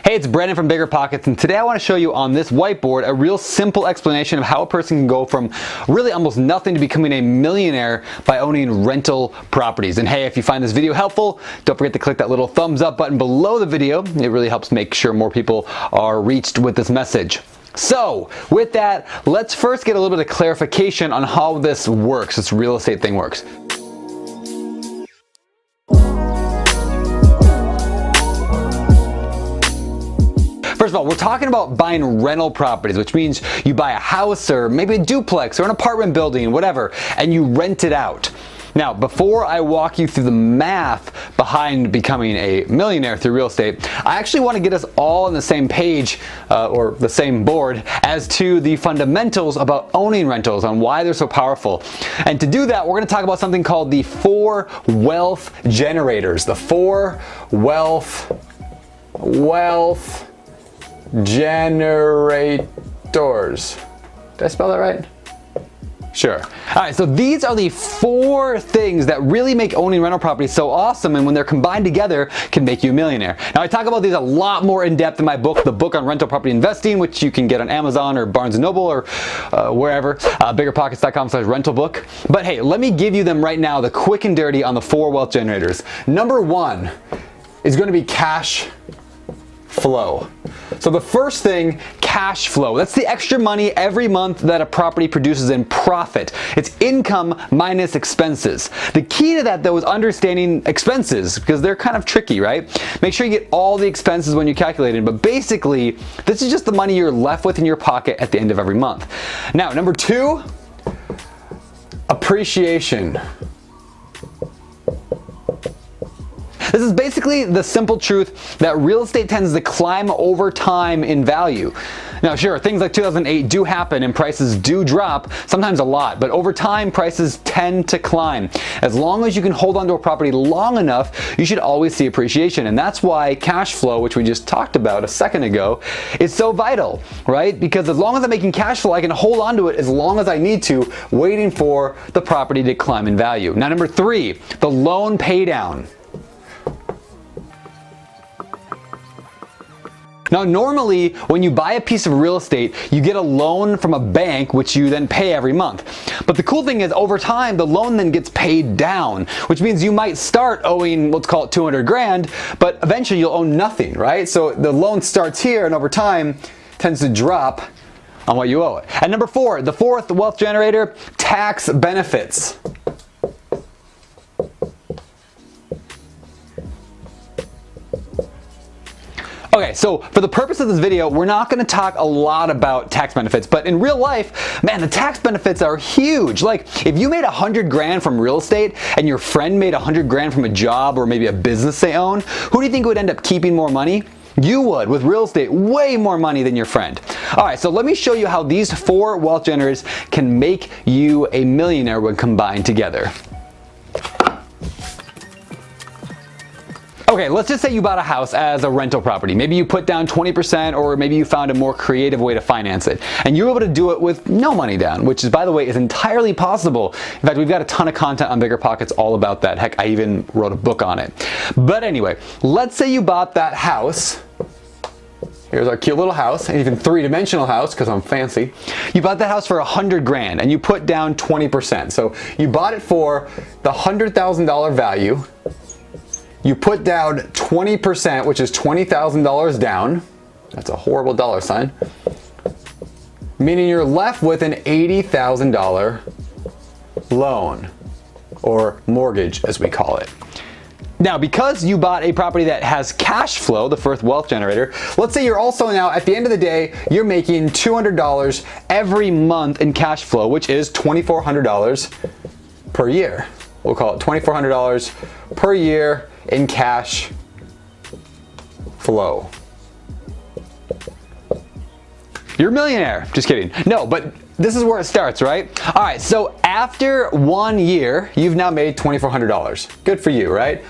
Hey, it's Brandon from Bigger Pockets, and today I want to show you on this whiteboard a real simple explanation of how a person can go from really almost nothing to becoming a millionaire by owning rental properties. And hey, if you find this video helpful, don't forget to click that little thumbs up button below the video. It really helps make sure more people are reached with this message. So, with that, let's first get a little bit of clarification on how this works, this real estate thing works. First of all, we're talking about buying rental properties, which means you buy a house or maybe a duplex or an apartment building, whatever, and you rent it out. Now, before I walk you through the math behind becoming a millionaire through real estate, I actually want to get us all on the same page or the same board as to the fundamentals about owning rentals and why they're so powerful. And to do that, we're going to talk about something called the 4 wealth generators. The 4 wealth generators. Did I spell that right? Sure. All right, so these are the 4 things that really make owning rental properties so awesome, and when they're combined together can make you a millionaire. Now, I talk about these a lot more in depth in my book, the book on rental property investing, which you can get on Amazon or Barnes & Noble or wherever, biggerpockets.com/rental book. But hey, let me give you them right now, the quick and dirty on the 4 wealth generators. Number 1 is going to be cash flow. So the first thing, cash flow. That's the extra money every month that a property produces in profit. It's income minus expenses. The key to that, though, is understanding expenses, because they're kind of tricky, right? Make sure you get all the expenses when you calculate it, but basically, this is just the money you're left with in your pocket at the end of every month. Now, number 2, appreciation. This is basically the simple truth that real estate tends to climb over time in value. Now, sure, things like 2008 do happen and prices do drop, sometimes a lot, but over time prices tend to climb. As long as you can hold onto a property long enough, you should always see appreciation. And that's why cash flow, which we just talked about a second ago, is so vital, right? Because as long as I'm making cash flow, I can hold onto it as long as I need to, waiting for the property to climb in value. Now, number 3, the loan pay down. Now, normally, when you buy a piece of real estate, you get a loan from a bank, which you then pay every month. But the cool thing is, over time, the loan then gets paid down, which means you might start owing, let's call it 200 grand, but eventually you'll own nothing, right? So the loan starts here and over time tends to drop on what you owe it. And number 4, the 4th wealth generator, tax benefits. Okay, so for the purpose of this video, we're not going to talk a lot about tax benefits, but in real life, man, the tax benefits are huge. Like, if you made 100 grand from real estate and your friend made 100 grand from a job or maybe a business they own, who do you think would end up keeping more money? You would, with real estate, way more money than your friend. All right, so let me show you how these 4 wealth generators can make you a millionaire when combined together. Okay, let's just say you bought a house as a rental property. Maybe you put down 20%, or maybe you found a more creative way to finance it. And you were able to do it with no money down, which is, by the way, is entirely possible. In fact, we've got a ton of content on Bigger Pockets all about that. Heck, I even wrote a book on it. But anyway, let's say you bought that house. Here's our cute little house, and even 3-dimensional house, because I'm fancy. You bought that house for 100 grand, and you put down 20%. So you bought it for the $100,000 value. You put down 20%, which is $20,000 down. That's a horrible dollar sign. Meaning you're left with an $80,000 loan, or mortgage as we call it. Now, because you bought a property that has cash flow, the 4th wealth generator, let's say you're also now, at the end of the day, you're making $200 every month in cash flow, which is $2,400 per year. We'll call it $2,400 per year in cash flow. You're a millionaire. Just kidding. No, but this is where it starts, right? All right, so after 1 year, you've now made $2,400. Good for you, right?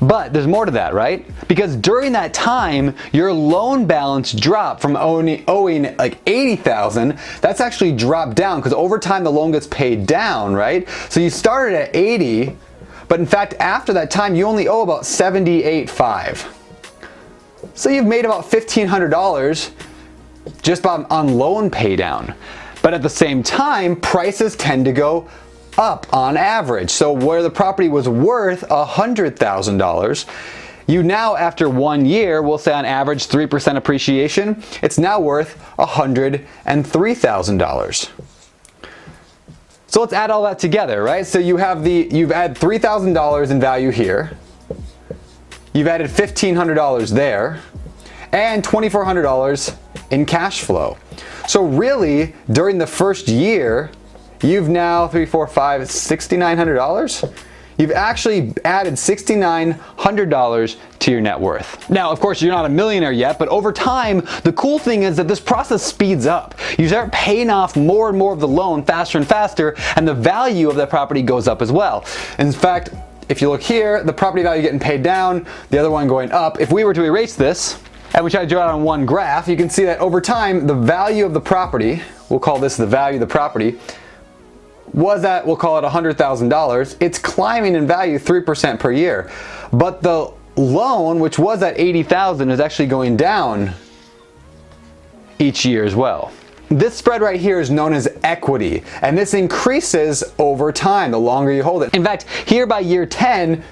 But there's more to that, right? Because during that time, your loan balance dropped from owing like 80,000. That's actually dropped down because over time the loan gets paid down, right? So you started at 80, but in fact after that time you only owe about 78.5. So you've made about $1,500 just on loan pay down. But at the same time, prices tend to go up on average. So where the property was worth $100,000, you now, after 1 year, we'll say on average 3% appreciation, it's now worth $103,000. So let's add all that together, right? So you've added $3,000 in value here, you've added $1,500 there, and $2,400 in cash flow. So really, during the first year, you've now $6,900. You've actually added $6,900 to your net worth. Now, of course, you're not a millionaire yet, but over time, the cool thing is that this process speeds up. You start paying off more and more of the loan faster and faster, and the value of that property goes up as well. In fact, if you look here, the property value getting paid down, the other one going up. If we were to erase this, and we try to draw it on one graph, you can see that over time, the value of the property, we'll call this the value of the property, was at, we'll call it $100,000. It's climbing in value 3% per year. But the loan, which was at $80,000, is actually going down each year as well. This spread right here is known as equity, and this increases over time the longer you hold it. In fact, here by year 10,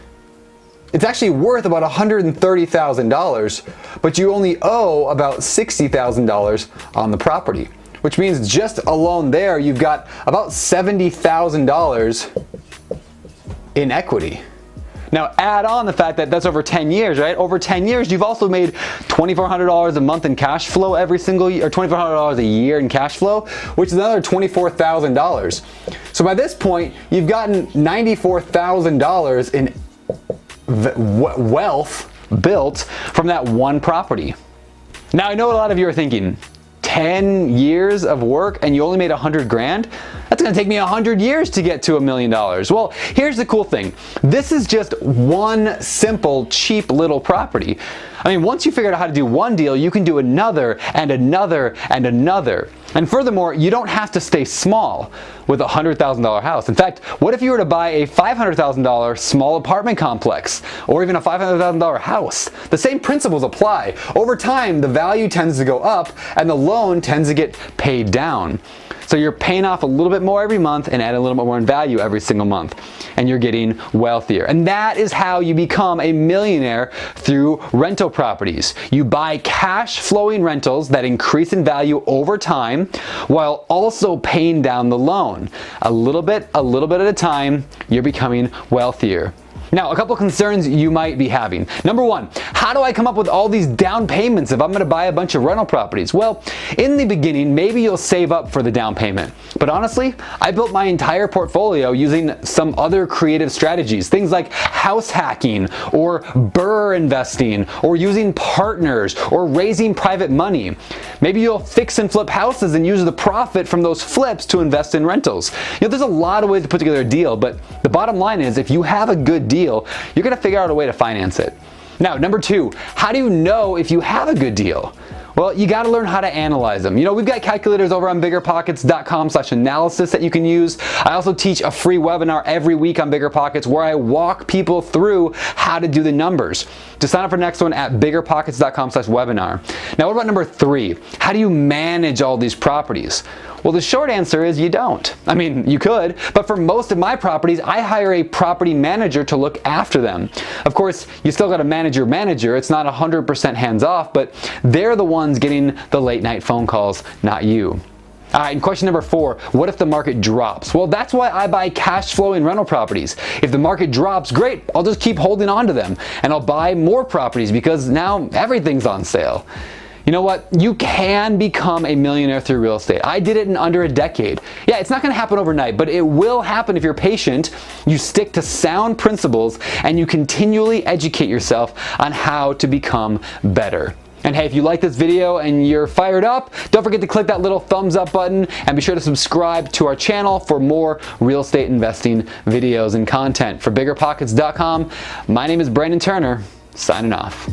it's actually worth about $130,000, but you only owe about $60,000 on the property, which means just alone there, you've got about $70,000 in equity. Now add on the fact that that's over 10 years, right? Over 10 years, you've also made $2,400 a month in cash flow every single year, or $2,400 a year in cash flow, which is another $24,000. So by this point, you've gotten $94,000 in wealth built from that one property. Now I know a lot of you are thinking, 10 years of work and you only made 100 grand? That's gonna take me 100 years to get to $1 million. Well, here's the cool thing. This is just one simple, cheap little property. I mean, once you figure out how to do one deal, you can do another and another and another. And furthermore, you don't have to stay small with a $100,000 house. In fact, what if you were to buy a $500,000 small apartment complex or even a $500,000 house? The same principles apply. Over time, the value tends to go up and the loan tends to get paid down. So you're paying off a little bit more every month and adding a little bit more in value every single month. And you're getting wealthier. And that is how you become a millionaire through rental properties. You buy cash flowing rentals that increase in value over time while also paying down the loan. A little bit at a time, you're becoming wealthier. Now, a couple concerns you might be having. Number one, how do I come up with all these down payments if I'm gonna buy a bunch of rental properties? Well, in the beginning, maybe you'll save up for the down payment. But honestly, I built my entire portfolio using some other creative strategies, things like house hacking or BRRRR investing or using partners or raising private money. Maybe you'll fix and flip houses and use the profit from those flips to invest in rentals. You know, there's a lot of ways to put together a deal, but the bottom line is if you have a good deal, you're gonna figure out a way to finance it. Now, number two, how do you know if you have a good deal? Well, you gotta learn how to analyze them. You know, we've got calculators over on biggerpockets.com/analysis that you can use. I also teach a free webinar every week on BiggerPockets where I walk people through how to do the numbers. To sign up for the next one at biggerpockets.com/webinar. Now, what about number three? How do you manage all these properties? Well, the short answer is you don't. I mean, you could, but for most of my properties, I hire a property manager to look after them. Of course, you still gotta manage your manager. It's not 100% hands-off, but they're the ones getting the late night phone calls, not you. All right, and question number four, what if the market drops? Well, that's why I buy cash flowing rental properties. If the market drops, great, I'll just keep holding on to them and I'll buy more properties because now everything's on sale. You know what? You can become a millionaire through real estate. I did it in under a decade. Yeah, it's not gonna happen overnight, but it will happen if you're patient, you stick to sound principles, and you continually educate yourself on how to become better. And hey, if you like this video and you're fired up, don't forget to click that little thumbs up button and be sure to subscribe to our channel for more real estate investing videos and content. For biggerpockets.com, my name is Brandon Turner, signing off.